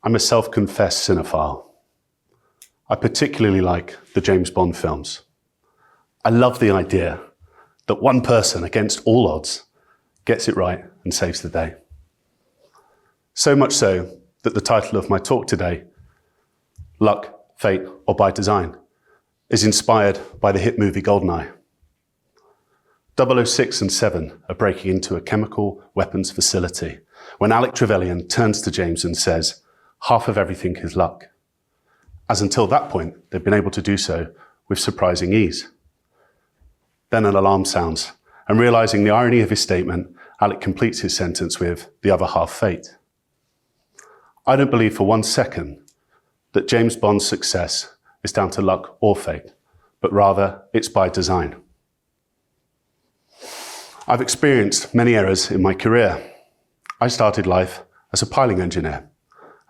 I'm a self-confessed cinephile. I particularly like the James Bond films. I love the idea that one person against all odds gets it right and saves the day. So much so that the title of my talk today, Luck, Fate, or by Design, is inspired by the hit movie GoldenEye. 006 and 7 are breaking into a chemical weapons facility when Alec Trevelyan turns to James and says, "Half of everything is luck." As until that point, they've been able to do so with surprising ease. Then an alarm sounds, and realizing the irony of his statement, Alec completes his sentence with, "The other half fate." I don't believe for one second that James Bond's success is down to luck or fate, but rather it's by design. I've experienced many errors in my career. I started life as a piling engineer,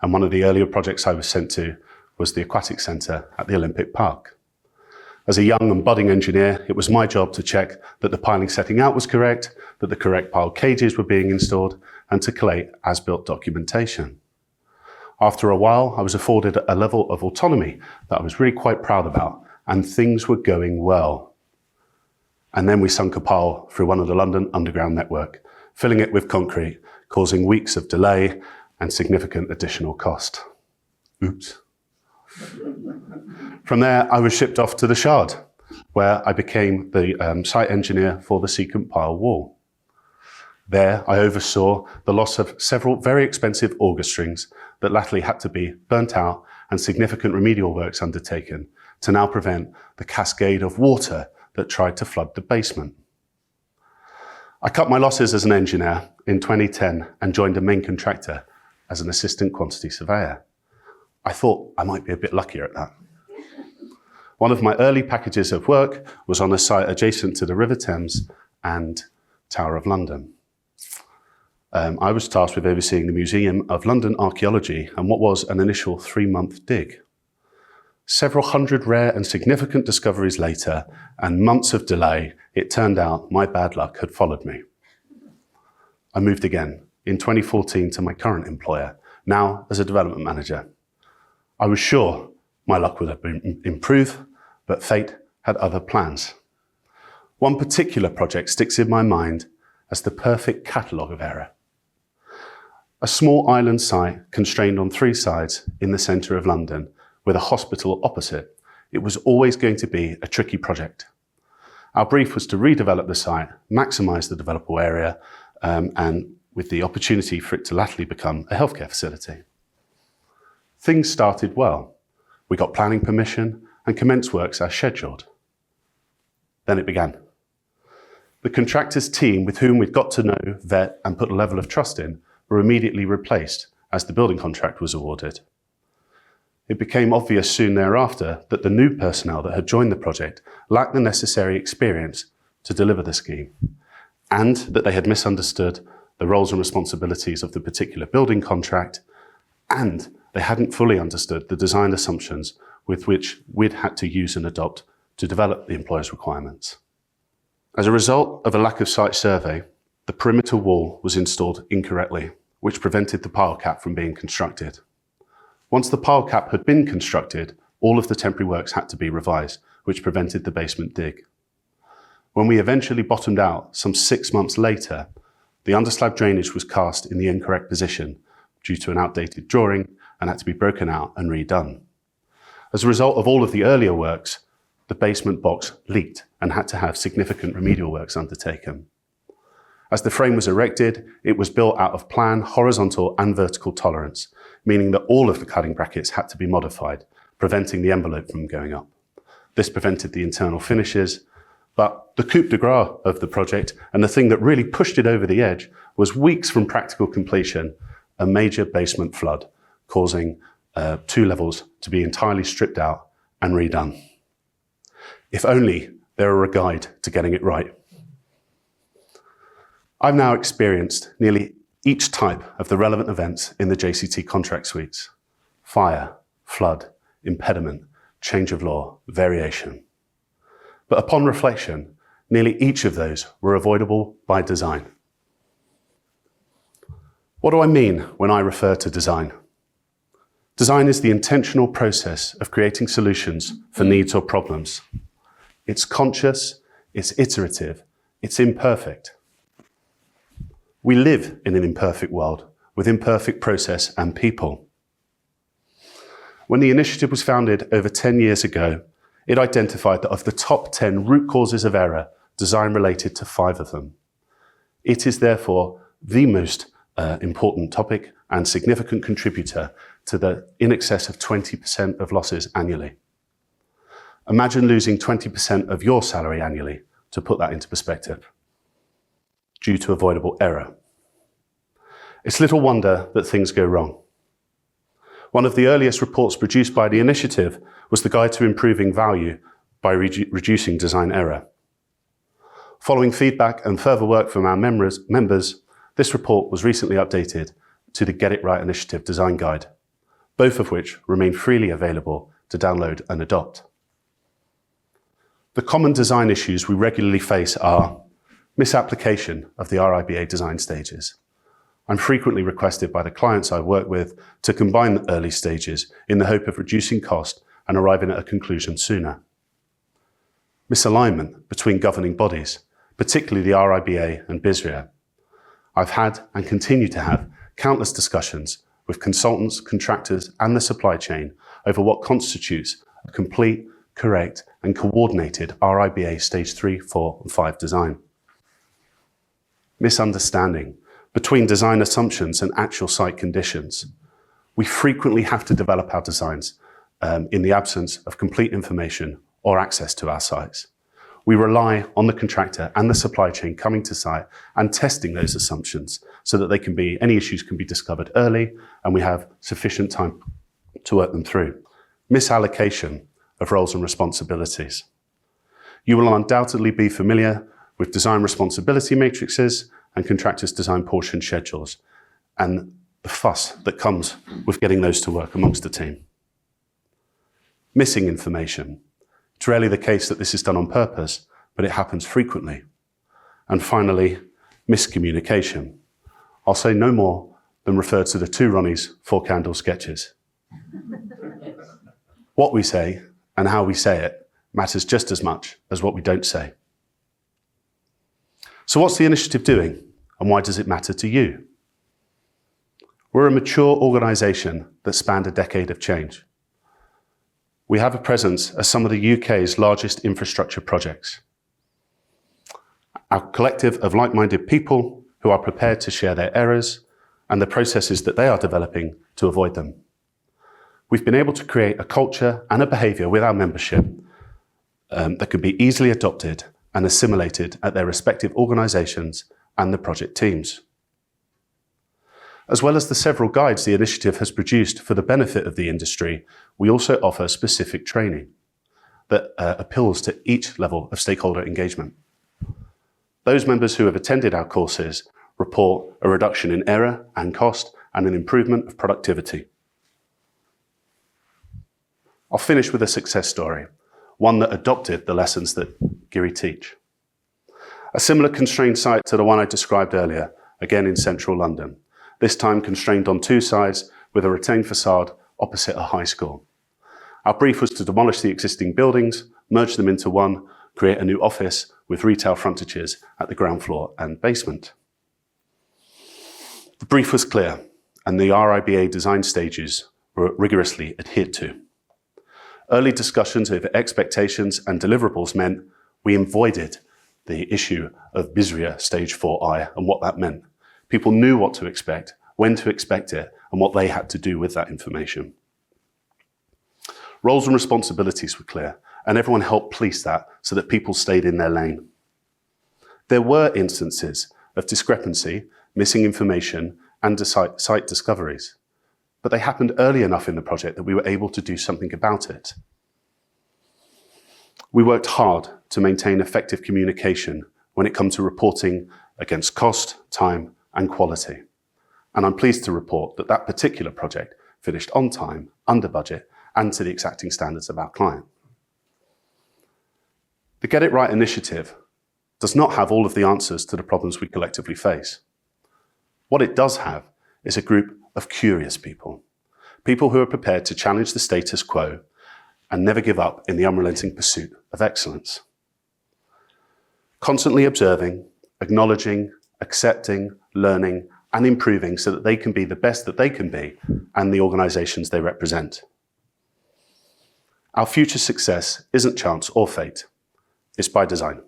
and one of the earlier projects I was sent to was the Aquatic Centre at the Olympic Park. As a young and budding engineer, it was my job to check that the piling setting out was correct, that the correct pile cages were being installed, and to collate as-built documentation. After a while, I was afforded a level of autonomy that I was really quite proud about, and things were going well. And then we sunk a pile through one of the London Underground network, filling it with concrete, causing weeks of delay and significant additional cost. Oops. From there, I was shipped off to the Shard, where I became the site engineer for the secant pile wall. There, I oversaw the loss of several very expensive auger strings that latterly had to be burnt out and significant remedial works undertaken to now prevent the cascade of water that tried to flood the basement. I cut my losses as an engineer in 2010 and joined a main contractor as an assistant quantity surveyor. I thought I might be a bit luckier at that. One of my early packages of work was on a site adjacent to the River Thames and Tower of London. I was tasked with overseeing the Museum of London Archaeology and what was an initial 3-month dig. Several hundred rare and significant discoveries later, and months of delay, it turned out my bad luck had followed me. I moved again in 2014 to my current employer, now as a development manager. I was sure my luck would have been improved, but fate had other plans. One particular project sticks in my mind as the perfect catalogue of error. A small island site constrained on 3 sides in the centre of London, with a hospital opposite. It was always going to be a tricky project. Our brief was to redevelop the site, maximise the developable area, and with the opportunity for it to latterly become a healthcare facility. Things started well. We got planning permission and commenced works as scheduled. Then it began. The contractor's team, with whom we'd got to know, vet, and put a level of trust in, were immediately replaced as the building contract was awarded. It became obvious soon thereafter that the new personnel that had joined the project lacked the necessary experience to deliver the scheme, and that they had misunderstood the roles and responsibilities of the particular building contract, and they hadn't fully understood the design assumptions with which we'd had to use and adopt to develop the employer's requirements. As a result of a lack of site survey, the perimeter wall was installed incorrectly, which prevented the pile cap from being constructed. Once the pile cap had been constructed, all of the temporary works had to be revised, which prevented the basement dig. When we eventually bottomed out some 6 months later, the underslab drainage was cast in the incorrect position due to an outdated drawing and had to be broken out and redone. As a result of all of the earlier works, the basement box leaked and had to have significant remedial works undertaken. As the frame was erected, it was built out of plan, horizontal and vertical tolerance, meaning that all of the cladding brackets had to be modified, preventing the envelope from going up. This prevented the internal finishes, but the coup de grace of the project, and the thing that really pushed it over the edge, was weeks from practical completion, a major basement flood, causing 2 levels to be entirely stripped out and redone. If only there were a guide to getting it right. I've now experienced nearly each type of the relevant events in the JCT contract suites: fire, flood, impediment, change of law, variation. But upon reflection, nearly each of those were avoidable by design. What do I mean when I refer to design? Design is the intentional process of creating solutions for needs or problems. It's conscious, it's iterative, it's imperfect. We live in an imperfect world with imperfect process and people. When the initiative was founded over 10 years ago, it identified that of the top 10 root causes of error, design related to 5 of them. It is therefore the most important topic and significant contributor to the in excess of 20% of losses annually. Imagine losing 20% of your salary annually, to put that into perspective, due to avoidable error. It's little wonder that things go wrong. One of the earliest reports produced by the initiative was the Guide to Improving Value by Reducing Design Error. Following feedback and further work from our members, this report was recently updated to the Get It Right Initiative Design Guide, both of which remain freely available to download and adopt. The common design issues we regularly face are misapplication of the RIBA design stages. I'm frequently requested by the clients I work with to combine the early stages in the hope of reducing cost and arriving at a conclusion sooner. Misalignment between governing bodies, particularly the RIBA and BISRIA. I've had and continue to have countless discussions with consultants, contractors and the supply chain over what constitutes a complete, correct and coordinated RIBA Stage 3, 4 and 5 design. Misunderstanding between design assumptions and actual site conditions. We frequently have to develop our designs in the absence of complete information or access to our sites. We rely on the contractor and the supply chain coming to site and testing those assumptions so that any issues can be discovered early and we have sufficient time to work them through. Misallocation of roles and responsibilities. You will undoubtedly be familiar with design responsibility matrices and contractors' design portion schedules and the fuss that comes with getting those to work amongst the team. Missing information. It's rarely the case that this is done on purpose, but it happens frequently. And finally, miscommunication. I'll say no more than refer to the 2 Ronnies, 4 candle sketches. What we say and how we say it matters just as much as what we don't say. So what's the initiative doing and why does it matter to you? We're a mature organisation that spanned a decade of change. We have a presence at some of the UK's largest infrastructure projects. Our collective of like-minded people who are prepared to share their errors and the processes that they are developing to avoid them. We've been able to create a culture and a behaviour with our membership that can be easily adopted and assimilated at their respective organisations and the project teams. As well as the several guides the initiative has produced for the benefit of the industry, we also offer specific training that appeals to each level of stakeholder engagement. Those members who have attended our courses report a reduction in error and cost and an improvement of productivity. I'll finish with a success story, one that adopted the lessons that GIRI teach. A similar constrained site to the one I described earlier, again in central London, this time constrained on 2 sides with a retained facade opposite a high school. Our brief was to demolish the existing buildings, merge them into one, create a new office with retail frontages at the ground floor and basement. The brief was clear and the RIBA design stages were rigorously adhered to. Early discussions over expectations and deliverables meant we avoided the issue of BISRIA Stage 4I and what that meant. People knew what to expect, when to expect it, and what they had to do with that information. Roles and responsibilities were clear, and everyone helped police that so that people stayed in their lane. There were instances of discrepancy, missing information, and site discoveries, but they happened early enough in the project that we were able to do something about it. We worked hard to maintain effective communication when it comes to reporting against cost, time, and quality. And I'm pleased to report that that particular project finished on time, under budget, and to the exacting standards of our client. The Get It Right initiative does not have all of the answers to the problems we collectively face. What it does have is a group of curious people, people who are prepared to challenge the status quo and never give up in the unrelenting pursuit of excellence. Constantly observing, acknowledging, accepting, learning, and improving so that they can be the best that they can be and the organisations they represent. Our future success isn't chance or fate, it's by design.